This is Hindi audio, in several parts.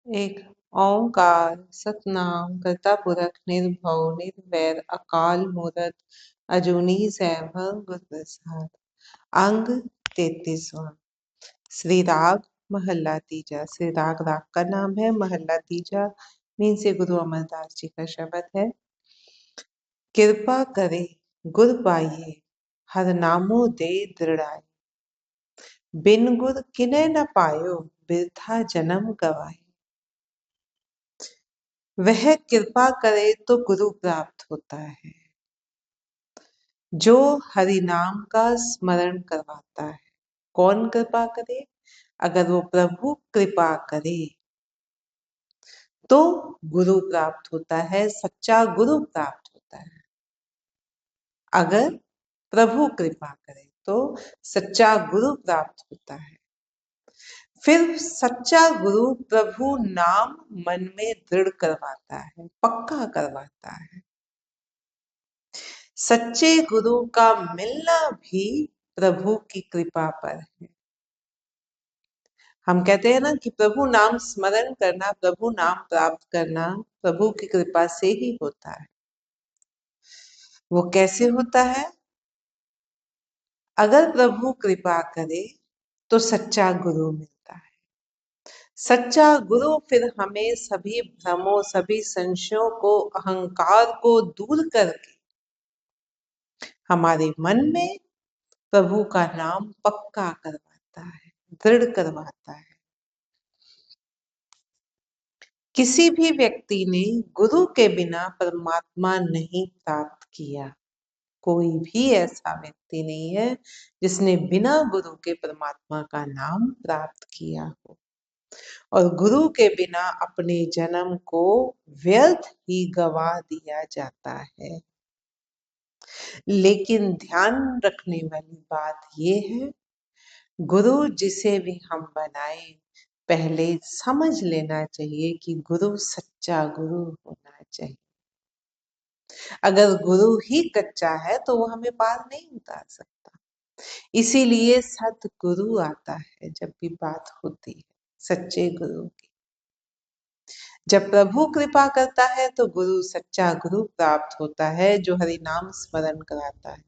एक ओंकार सतनाम करता पुरख निर्भव निर्वैर अकाल मूरत अजूनी सैभव गुर प्रसाद। अंग 33वां। श्री राग महल्ला तीजा। श्री राग का नाम है, महल्ला तीजा मीन से गुरु अमरदास जी का शब्द है। कृपा करे गुर पाइए हर नामो दे दृढ़ाई, बिन गुर किने न पायो बिरथा जन्म गवाए। वह कृपा करे तो गुरु प्राप्त होता है, जो हरि नाम का स्मरण करवाता है। कौन कृपा करे? अगर वो प्रभु कृपा करे तो गुरु प्राप्त होता है, सच्चा गुरु प्राप्त होता है। अगर प्रभु कृपा करे तो सच्चा गुरु प्राप्त होता है। फिर सच्चा गुरु प्रभु नाम मन में दृढ़ करवाता है, पक्का करवाता है। सच्चे गुरु का मिलना भी प्रभु की कृपा पर है। हम कहते हैं ना कि प्रभु नाम स्मरण करना, प्रभु नाम प्राप्त करना प्रभु की कृपा से ही होता है। वो कैसे होता है? अगर प्रभु कृपा करे तो सच्चा गुरु मिलता है। सच्चा गुरु फिर हमें सभी भ्रमों, सभी संशयों को, अहंकार को दूर करके हमारे मन में प्रभु का नाम पक्का करवाता है, दृढ़ करवाता है। किसी भी व्यक्ति ने गुरु के बिना परमात्मा नहीं प्राप्त किया। कोई भी ऐसा व्यक्ति नहीं है जिसने बिना गुरु के परमात्मा का नाम प्राप्त किया हो। और गुरु के बिना अपने जन्म को व्यर्थ ही गवा दिया जाता है। लेकिन ध्यान रखने वाली बात यह है, गुरु जिसे भी हम बनाए पहले समझ लेना चाहिए कि गुरु सच्चा गुरु होना चाहिए। अगर गुरु ही कच्चा है तो वो हमें पार नहीं उतार सकता। इसीलिए सतगुरु आता है जब भी बात होती है सच्चे गुरु की। जब प्रभु कृपा करता है तो गुरु, सच्चा गुरु प्राप्त होता है, जो हरि नाम स्मरण कराता है।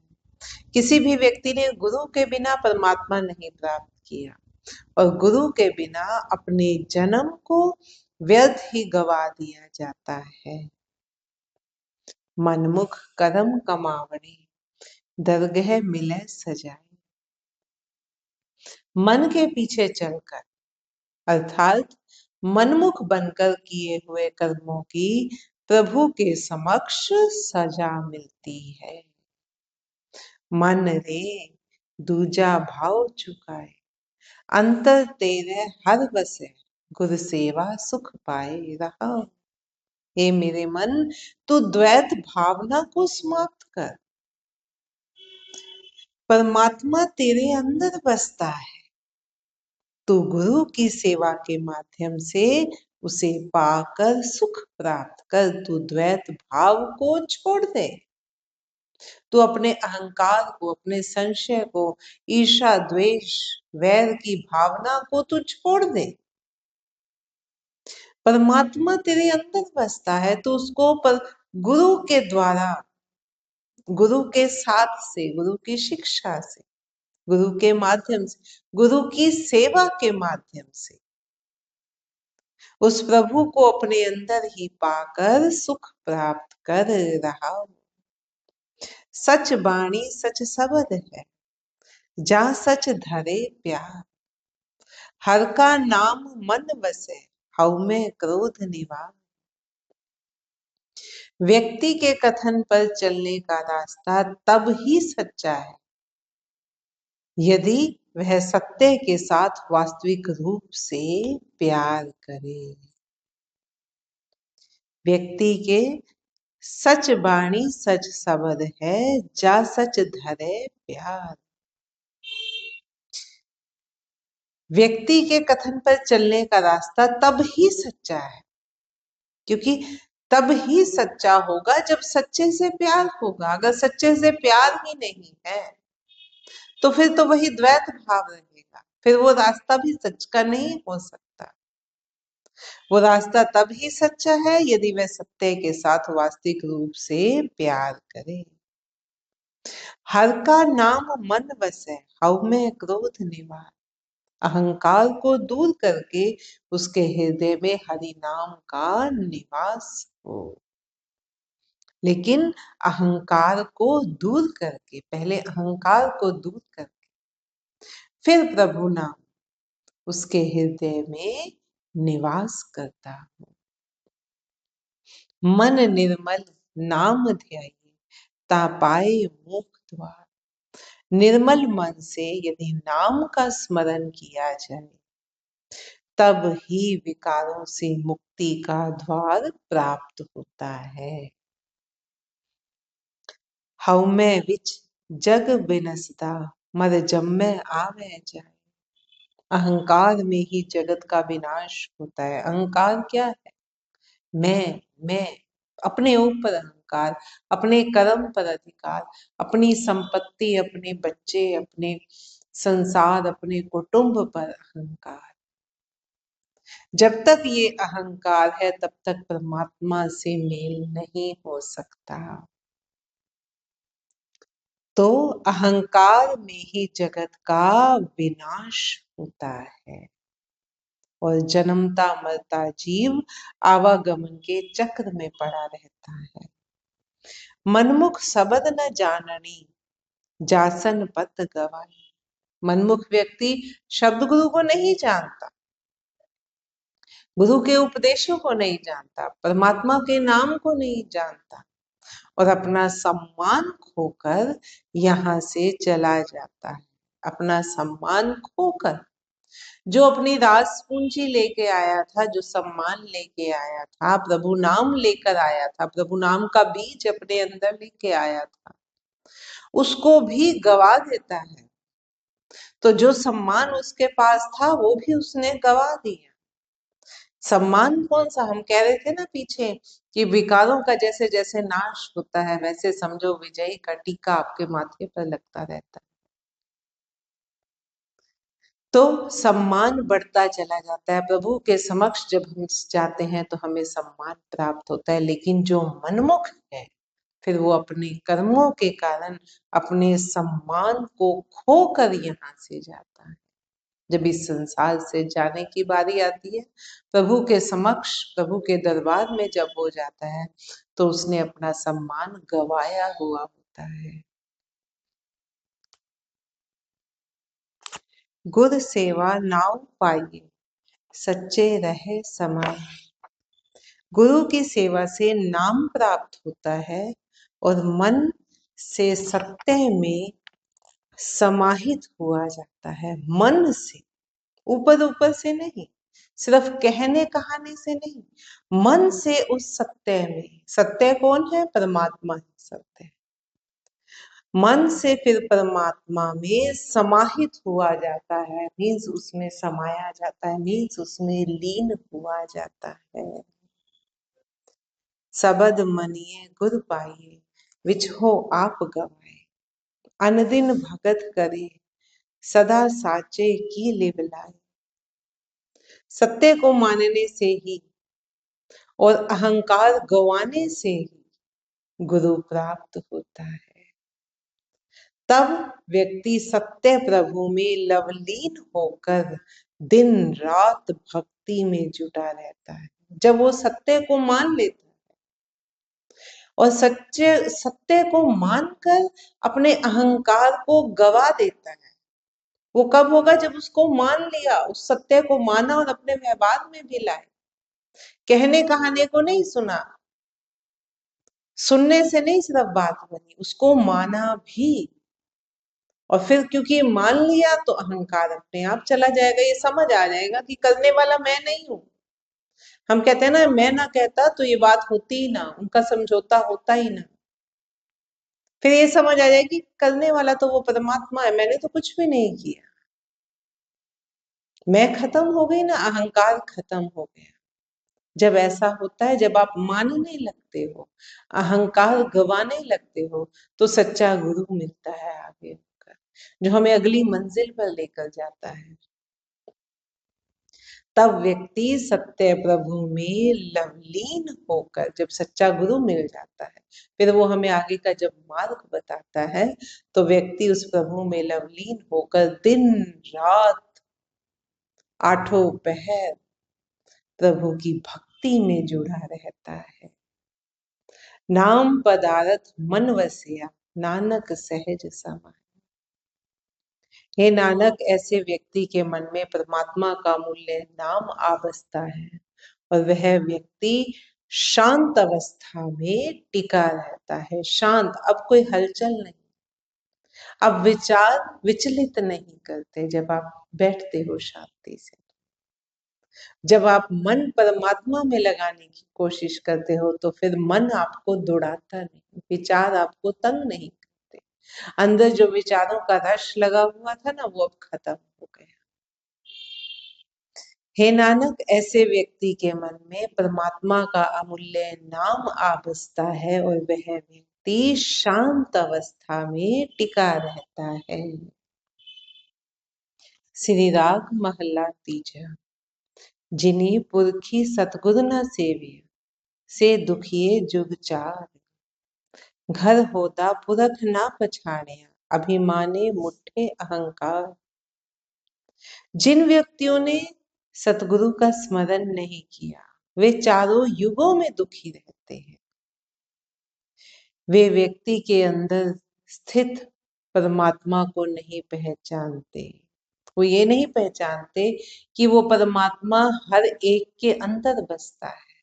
किसी भी व्यक्ति ने गुरु के बिना परमात्मा नहीं प्राप्त किया, और गुरु के बिना अपने जन्म को व्यर्थ ही गवा दिया जाता है। मनमुख करम कमावणे दरगह मिले सजाए। मन के पीछे चलकर अर्थात मनमुख बनकर किए हुए कर्मों की प्रभु के समक्ष सजा मिलती है। मन रे दूजा भाव चुकाए, अंतर तेरे हर बसे गुर सेवा सुख पाए रहा। हे मेरे मन, तू द्वैत भावना को समाप्त कर। परमात्मा तेरे अंदर बसता है, तू गुरु की सेवा के माध्यम से उसे पाकर सुख प्राप्त कर। तू द्वैत भाव को छोड़ दे। तू अपने अहंकार को, अपने संशय को, ईर्ष्या, द्वेष, वैर की भावना को तू छोड़ दे। परमात्मा तेरे अंदर बसता है, तो उसको पर गुरु के द्वारा, गुरु के साथ से, गुरु की शिक्षा से, गुरु के माध्यम से, गुरु की सेवा के माध्यम से उस प्रभु को अपने अंदर ही पाकर सुख प्राप्त कर रहा हूं। सच बाणी सच शब्द है, जा सच धरे प्यार। हर का नाम मन बसे, हऊ में क्रोध निवार। व्यक्ति के कथन पर चलने का रास्ता तब ही सच्चा है यदि वह सत्य के साथ वास्तविक रूप से प्यार करे। व्यक्ति के सच बाणी सच शब्द है, जा सच धरे प्यार। व्यक्ति के कथन पर चलने का रास्ता तब ही सच्चा है, क्योंकि तब ही सच्चा होगा जब सच्चे से प्यार होगा। अगर सच्चे से प्यार ही नहीं है तो फिर तो वही द्वैत भाव रहेगा, फिर वो रास्ता भी सच का नहीं हो सकता। वो रास्ता तब ही सच्चा है यदि वह सत्य के साथ वास्तविक रूप से प्यार करे। हर का नाम मन बसै, हऊ में क्रोध निवार। अहंकार को दूर करके उसके हृदय में हरि नाम का निवास हो। लेकिन अहंकार को दूर करके, पहले अहंकार को दूर करके फिर प्रभु नाम उसके हृदय में निवास करता हो। मन निर्मल नाम ध्याये, ता पाए मोक्ष द्वार। निर्मल मन से यदि नाम का स्मरण किया जाए तब ही विकारों से मुक्ति का द्वार प्राप्त होता है। हऊ में विच जग बिनसदा, मर जम्मै आवे जाए। अहंकार में ही जगत का विनाश होता है। अहंकार क्या है? मैं, अपने ऊपर अहंकार, अपने कर्म पर अधिकार, अपनी संपत्ति, अपने बच्चे, अपने संसार, अपने कुटुंब पर अहंकार। जब तक ये अहंकार है तब तक परमात्मा से मेल नहीं हो सकता। तो अहंकार में ही जगत का विनाश होता है और जन्मता मरता जीव आवागमन के चक्र में पड़ा रहता है। मनमुख शब्द न जाननी, जासन पत गवाई। मनमुख व्यक्ति शब्द गुरु को नहीं जानता, गुरु के उपदेशों को नहीं जानता, परमात्मा के नाम को नहीं जानता और अपना सम्मान खोकर यहाँ से चला जाता है। अपना सम्मान खोकर, जो अपनी रास पूंजी लेके आया था, जो सम्मान लेके आया था, प्रभु नाम लेकर आया था, प्रभु नाम का बीज अपने अंदर लेके आया था, उसको भी गवा देता है। तो जो सम्मान उसके पास था वो भी उसने गवा दिया। सम्मान कौन सा? हम कह रहे थे ना पीछे कि विकारों का जैसे जैसे नाश होता है वैसे समझो विजयी का टीका आपके माथे पर लगता रहता है। तो सम्मान बढ़ता चला जाता है। प्रभु के समक्ष जब हम जाते हैं तो हमें सम्मान प्राप्त होता है। लेकिन जो मनमुख है फिर वो अपने कर्मों के कारण अपने सम्मान को खोकर यहाँ से जाता है। जब इस संसार से जाने की बारी आती है, प्रभु के समक्ष, प्रभु के दरबार में जब हो जाता है तो उसने अपना सम्मान गवाया हुआ होता है। गुर सेवा नाव पाइए, सच्चे रहे समाये। गुरु की सेवा से नाम प्राप्त होता है और मन से सत्य में समाहित हुआ जाता है। मन से, ऊपर ऊपर से नहीं, सिर्फ कहने कहानी से नहीं, मन से उस सत्य में। सत्य कौन है? परमात्मा है सत्य। मन से फिर परमात्मा में समाहित हुआ जाता है, मीन्स उसमें समाया जाता है, मीन्स उसमें लीन हुआ जाता है। सबद मनिए गुर पाइए, विच हो आप गवाए। अनदिन भगत करे, सदा साचे की लिवलाए। सत्य को मानने से ही और अहंकार गवाने से ही गुरु प्राप्त होता है। तब व्यक्ति सत्य प्रभु में लवलीन होकर दिन रात भक्ति में जुटा रहता है। जब वो सत्य को मान लेता है और सत्य को मानकर अपने अहंकार को गवा देता है, वो कब होगा? जब उसको मान लिया, उस सत्य को माना और अपने व्यवहार में भी लाए। कहने कहाने को नहीं सुना, सुनने से नहीं सिर्फ बात बनी, उसको माना भी। और फिर क्योंकि मान लिया तो अहंकार अपने आप चला जाएगा। ये समझ आ जाएगा कि करने वाला मैं नहीं हूं। हम कहते हैं ना, मैं ना कहता तो ये बात होती ही ना, उनका समझौता होता ही ना। फिर ये समझ आ जाएगी कि करने वाला तो वो परमात्मा है, मैंने तो कुछ भी नहीं किया। मैं खत्म हो गई ना, अहंकार खत्म हो गया। जब ऐसा होता है, जब आप मानने लगते हो, अहंकार गवाने लगते हो, तो सच्चा गुरु मिलता है आगे होकर, जो हमें अगली मंजिल पर लेकर जाता है। तब व्यक्ति सत्य प्रभु में लवलीन होकर, जब सच्चा गुरु मिल जाता है, फिर वो हमें आगे का जब मार्ग बताता है, तो व्यक्ति उस प्रभु में लवलीन होकर दिन रात आठों पहर प्रभु की भक्ति में जुड़ा रहता है। नाम पदारथ मन वसिया, नानक सहज समाए। हे नानक, ऐसे व्यक्ति के मन में परमात्मा का मूल्य नाम आ बसता है और वह व्यक्ति शांत अवस्था में टिका रहता है। शांत, अब कोई हलचल नहीं, अब विचार विचलित नहीं करते। जब आप बैठते हो शांति से, जब आप मन परमात्मा में लगाने की कोशिश करते हो, तो फिर मन आपको दौड़ाता नहीं, विचार आपको तंग नहीं करते। अंदर जो विचारों का रश लगा हुआ था ना, वो अब खत्म हो गया। हे नानक, ऐसे व्यक्ति के मन में परमात्मा का अमूल्य नाम आ बसता है और वह व्यक्ति शांत अवस्था में टिका रहता है। श्री राग महला तीजा। जिन्हीं पुरखी सतगुरु न सेविय, से दुखिए जुग चार। घर होता पुरख ना पछाड़िया, अभिमाने मुठे अहंकार। जिन व्यक्तियों ने सतगुरु का स्मरण नहीं किया, वे चारों युगों में दुखी रहते हैं। वे व्यक्ति के अंदर स्थित परमात्मा को नहीं पहचानते। वो ये नहीं पहचानते कि वो परमात्मा हर एक के अंदर बसता है।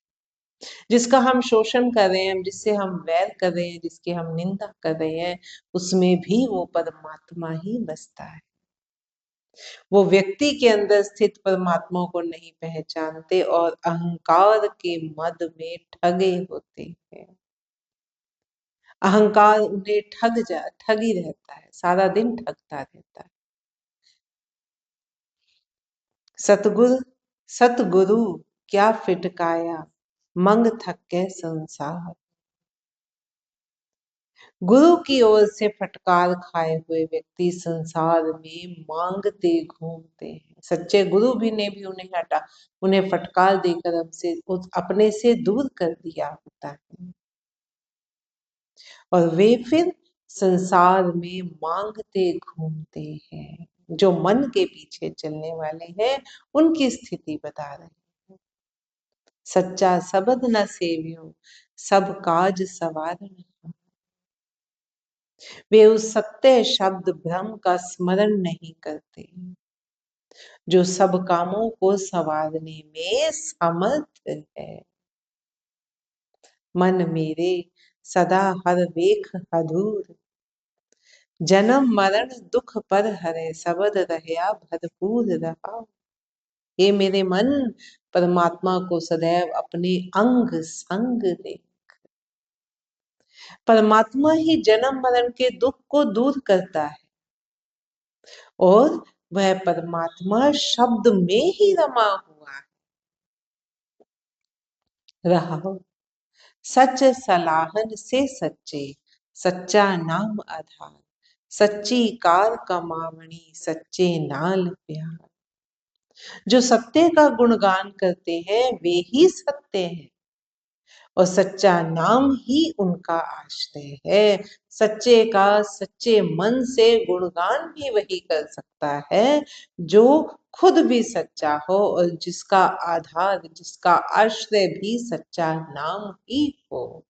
जिसका हम शोषण कर रहे हैं, जिससे हम वैर कर रहे हैं, जिसकी हम निंदा कर रहे हैं, उसमें भी वो परमात्मा ही बसता है। वो व्यक्ति के अंदर स्थित परमात्मा को नहीं पहचानते और अहंकार के मद में ठगे होते हैं। अहंकार उन्हें ठगी रहता है, सारा दिन ठगता रहता है। सतगुरु क्या फिटकाया, मंग थके संसार। गुरु की ओर से फटकार खाए हुए व्यक्ति संसार में मांगते घूमते हैं। सच्चे गुरु भी ने भी उन्हें हटा, उन्हें फटकार देकर हमसे अपने से दूर कर दिया होता है, और वे फिर संसार में मांगते घूमते हैं। जो मन के पीछे चलने वाले हैं, उनकी स्थिति बता रहे हैं। सच्चा सबद न सेवियो, सब काज सवारण। वे उस सत्य शब्द ब्रह्म का स्मरण नहीं करते, जो सब कामों को संवारने में समर्थ है। मन मेरे सदा हर वेख अधूर, जन्म मरण दुख पर हरे, सबद रहया भरपूर रहा। हे मेरे मन, परमात्मा को सदैव अपने अंग संग दे। परमात्मा ही जन्म मरण के दुख को दूर करता है, और वह परमात्मा शब्द में ही रमा हुआ रहा। सच सलाहन से सच्चे, सच्चा नाम आधार। सच्ची कार कमावणी, सच्चे नाल प्यार। जो सत्य का गुणगान करते हैं, वे ही सत्य हैं, और सच्चा नाम ही उनका आश्रय है। सच्चे का सच्चे मन से गुणगान भी वही कर सकता है जो खुद भी सच्चा हो, और जिसका आधार, जिसका आश्रय भी सच्चा नाम ही हो।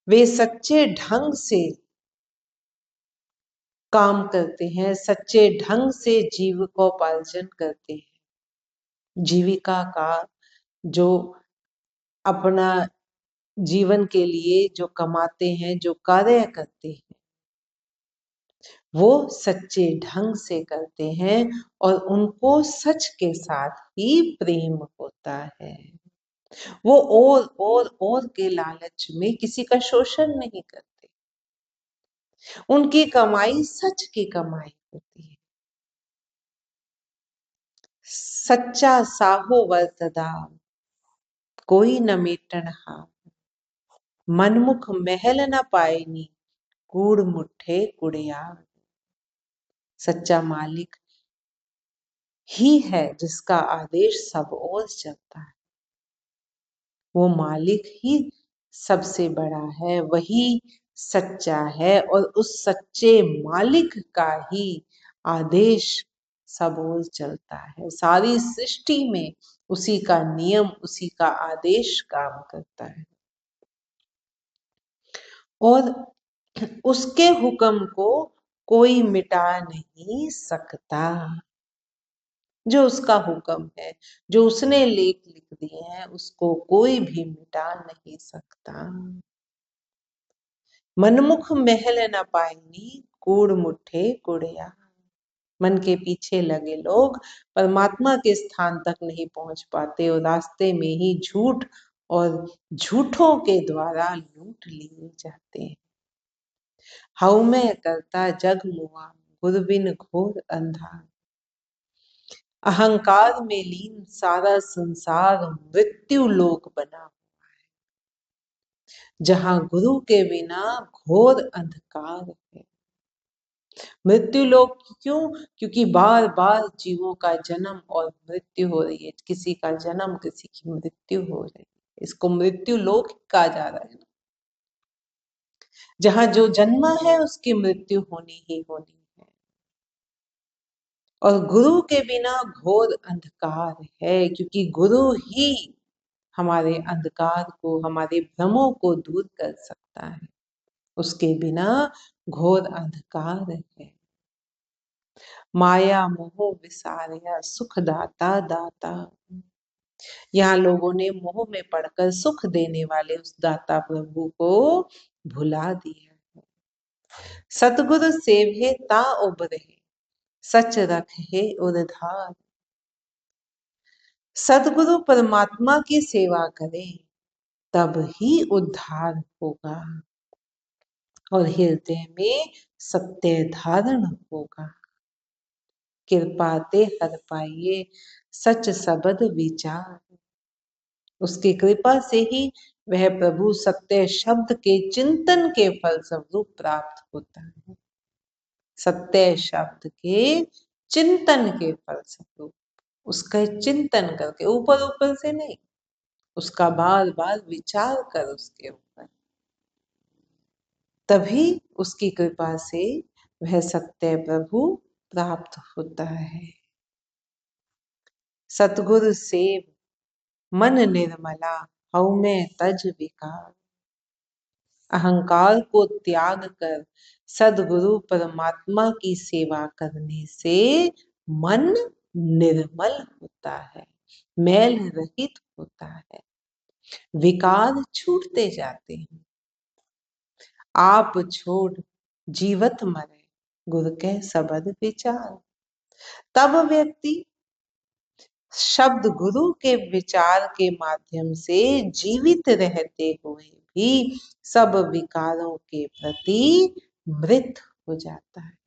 वे सच्चे ढंग से काम करते हैं, सच्चे ढंग से जीविकोपार्जन करते हैं। जीविका का जो अपना जीवन के लिए जो कमाते हैं, जो कार्य करते हैं, वो सच्चे ढंग से करते हैं, और उनको सच के साथ ही प्रेम होता है। वो और के लालच में किसी का शोषण नहीं करते। उनकी कमाई सच की कमाई होती है। सच्चा साहो वर्तदा, कोई न मेटन हार। मनमुख महल न पाएनी, कूड़ मुठे कुड़िया। सच्चा मालिक ही है जिसका आदेश सब ओर चलता है। वो मालिक ही सबसे बड़ा है, वही सच्चा है और उस सच्चे मालिक का ही आदेश सब ओर चलता है। सारी सृष्टि में उसी का नियम, उसी का आदेश काम करता है और उसके हुक्म को कोई मिटा नहीं सकता। जो उसका हुक्म है, जो उसने लेख लिख दिए हैं, उसको कोई भी मिटा नहीं सकता। मनमुख महल न पाइनी, कूड़ मुठे कुड़िया। मन के पीछे लगे लोग परमात्मा के स्थान तक नहीं पहुंच पाते और रास्ते में ही झूठ और झूठों के द्वारा लूट लिए जाते हैं। हऊ मैं करता जग मुआ, गुर बिन घोर अंधार। अहंकार में लीन सारा संसार मृत्यु लोक बना, जहां गुरु के बिना घोर अंधकार है। मृत्यु लोक क्यों? क्योंकि बार बार जीवों का जन्म और मृत्यु हो रही है। किसी का जन्म, किसी की मृत्यु हो रही है। इसको मृत्यु लोक कहा जा रहा है ना। जहां जो जन्मा है उसकी मृत्यु होनी ही होनी है। और गुरु के बिना घोर अंधकार है, क्योंकि गुरु ही हमारे अंधकार को, हमारे भ्रमों को दूर कर सकता है। उसके बिना घोर अंधकार है। माया मोह विसारया सुख दाता दाता। यहाँ लोगों ने मोह में पड़कर सुख देने वाले उस दाता प्रभु को भुला दिया है। सतगुरु सेवे ता उबरे, सच रखे उधार। सतगुरु परमात्मा की सेवा करें तब ही उद्धार होगा और हृदय में सत्य धारण होगा। कृपा ते हर पाइये सच सबद विचार। उसकी कृपा से ही वह प्रभु सत्य शब्द के चिंतन के फल स्वरूप प्राप्त होता है। सत्य शब्द के चिंतन के फल स्वरूप, उसका चिंतन करके, ऊपर ऊपर से नहीं, उसका बार बार विचार कर उसके ऊपर, तभी उसकी कृपा से वह सत्य प्रभु प्राप्त होता है। सतगुरु सेव मन निर्मला, हऊ में तज विकार। अहंकार को त्याग कर सदगुरु परमात्मा की सेवा करने से मन निर्मल होता है, मैल रहित होता है, विकार छूटते जाते हैं। आप छोड़ जीवत मरे, गुरु के सबद विचार। तब व्यक्ति शब्द गुरु के विचार के माध्यम से जीवित रहते हुए भी सब विकारों के प्रति मृत हो जाता है।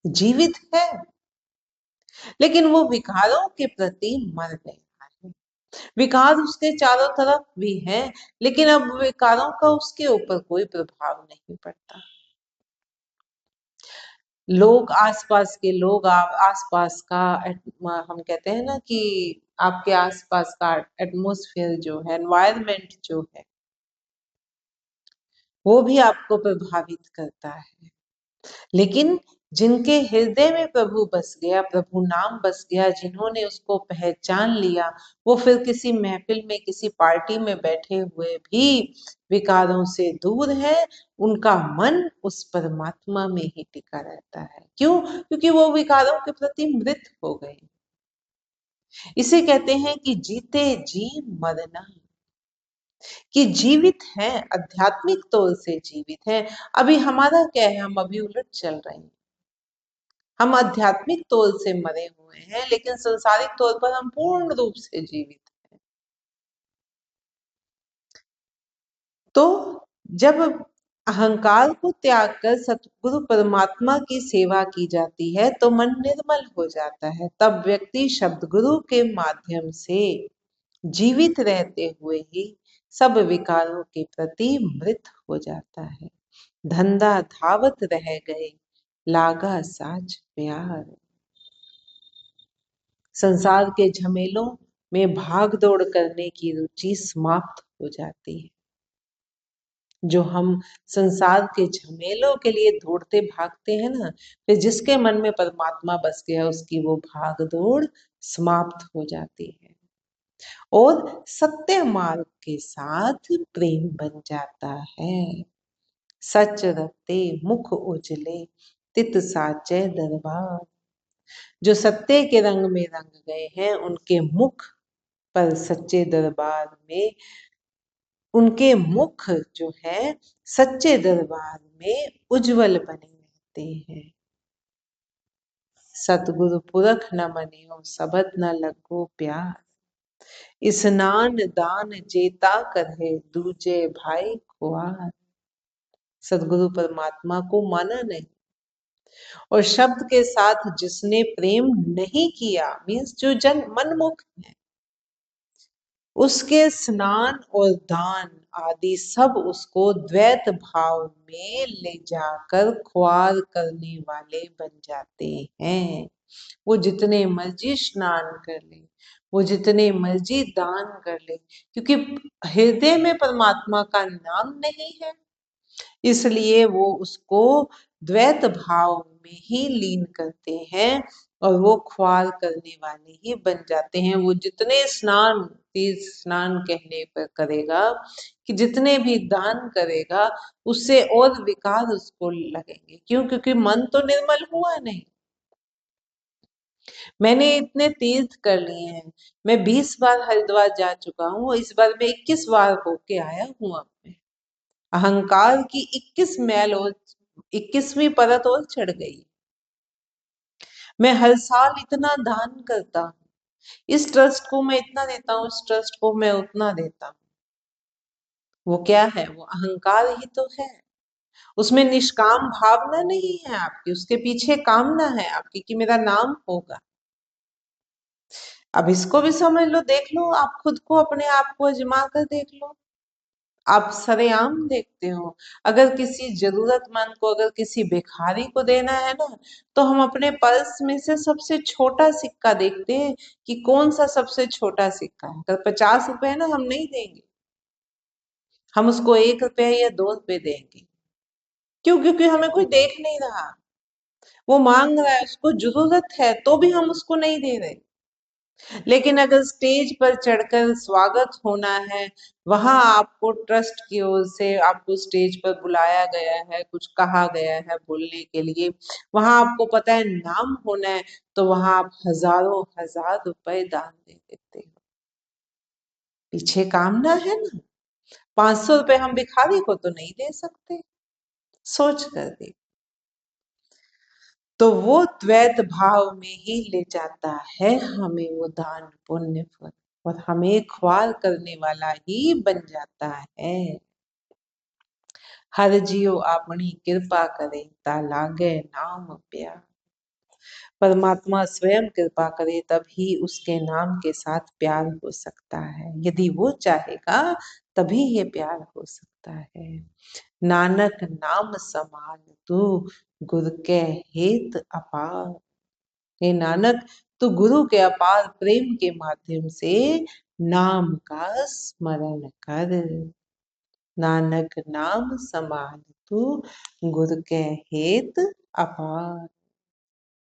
जीवित है लेकिन वो विकारों के प्रति मर गया है। विकार उसके चारों तरफ भी हैं, लेकिन अब विकारों का उसके ऊपर कोई प्रभाव नहीं पड़ता। लोग, आसपास के लोग, आसपास का हम कहते हैं ना कि आपके आसपास का एटमॉस्फेयर जो है, एनवायरनमेंट जो है, वो भी आपको प्रभावित करता है। लेकिन जिनके हृदय में प्रभु बस गया, प्रभु नाम बस गया, जिन्होंने उसको पहचान लिया, वो फिर किसी महफिल में, किसी पार्टी में बैठे हुए भी विकारों से दूर है। उनका मन उस परमात्मा में ही टिका रहता है। क्यों? क्योंकि वो विकारों के प्रति मृत हो गए। इसे कहते हैं कि जीते जी मरना, कि जीवित है, आध्यात्मिक तौर से जीवित है। अभी हमारा क्या है, हम अभी उलट चल रहे हैं। हम आध्यात्मिक तौर से मरे हुए हैं, लेकिन संसारिक तौर पर हम पूर्ण रूप से जीवित हैं। तो जब अहंकार को त्याग कर सतगुरु परमात्मा की सेवा की जाती है तो मन निर्मल हो जाता है। तब व्यक्ति शब्द गुरु के माध्यम से जीवित रहते हुए ही सब विकारों के प्रति मृत हो जाता है। धंधा धावत रह गए, लागा साज प्यार। संसार के झमेलों में भाग दौड़ करने की रुचि समाप्त हो जाती है। जो हम संसार के झमेलों के लिए दौड़ते भागते हैं ना, फिर जिसके मन में परमात्मा बस गया उसकी वो भाग दौड़ समाप्त हो जाती है और सत्य मार्ग के साथ प्रेम बन जाता है। सच रते मुख उजले तित साचे दरबार। जो सत्य के रंग में रंग गए हैं उनके मुख पर सच्चे दरबार में, उनके मुख जो है सच्चे दरबार में उज्जवल बने रहते हैं। सतगुरु पुरख न मनियो सबद न लगो प्यार। स्नान दान जेता करे दूजे भाई खुआर। सतगुरु परमात्मा को माना नहीं और शब्द के साथ जिसने प्रेम नहीं किया, मीन्स जो जन मनमुख है, उसके स्नान और दान आदि सब उसको द्वैत भाव में ले जाकर ख्वार करने वाले बन जाते हैं। वो जितने मर्जी स्नान कर ले, वो जितने मर्जी दान कर ले, क्योंकि हृदय में परमात्मा का नाम नहीं है, इसलिए वो उसको द्वैत भाव में ही लीन करते हैं और वो ख्वार करने वाले ही बन जाते हैं। वो जितने स्नान, तीर्थ स्नान कहने पर करेगा, कि जितने भी दान करेगा, उससे और विकार उसको लगेंगे। क्यों? क्योंकि मन तो निर्मल हुआ नहीं। मैंने इतने तीर्थ कर लिए हैं, मैं 20 बार हरिद्वार जा चुका हूँ, इस बार मैं 21 बार होके आया हूँ। अब मैं अहंकार की 21 मैल और 21वीं परत और चढ़ गई। मैं हर साल इतना दान करता हूँ, इस ट्रस्ट को मैं इतना देता हूँ, इस ट्रस्ट को मैं उतना देता हूँ। वो क्या है? वो अहंकार ही तो है। उसमें निष्काम भावना नहीं है आपकी, उसके पीछे कामना है आपकी कि मेरा नाम होगा। अब इसको भी समझ लो, देख लो, आप खुद को, अपने आप को आजमा कर देख लो। आप सरेआम देखते हो, अगर किसी जरूरतमंद को, अगर किसी भिखारी को देना है ना, तो हम अपने पर्स में से सबसे छोटा सिक्का देखते हैं कि कौन सा सबसे छोटा सिक्का है। अगर 50 रुपए है ना, हम नहीं देंगे, हम उसको 1 रुपए या 2 रुपए देंगे। क्यों? क्योंकि हमें कोई देख नहीं रहा, वो मांग रहा है, उसको जरूरत है, तो भी हम उसको नहीं दे रहे। लेकिन अगर स्टेज पर चढ़कर स्वागत होना है, वहां आपको ट्रस्ट की ओर से आपको स्टेज पर बुलाया गया है, कुछ कहा गया है बोलने के लिए, वहां आपको पता है नाम होना है, तो वहां आप हजारों हजार रुपए दान दे देते हो। पीछे कामना है ना। 500 रुपए हम भिखारी को तो नहीं दे सकते, सोच कर देख। तो वो द्वैत भाव में ही ले जाता है हमें वो दान पुण्य फल, और हमें ख्वार करने वाला ही बन जाता है। हर जियो अपनी कृपा करे ता लागे नाम प्यार। परमात्मा स्वयं कृपा करे तभी उसके नाम के साथ प्यार हो सकता है। यदि वो चाहेगा तभी ये प्यार हो सकता है। नानक नाम समान तू गुर के हेत अपार। हे नानक, तू गुरु के अपार प्रेम के माध्यम से नाम का स्मरण कर। नानक नाम समान तू गुर के हेत अपार।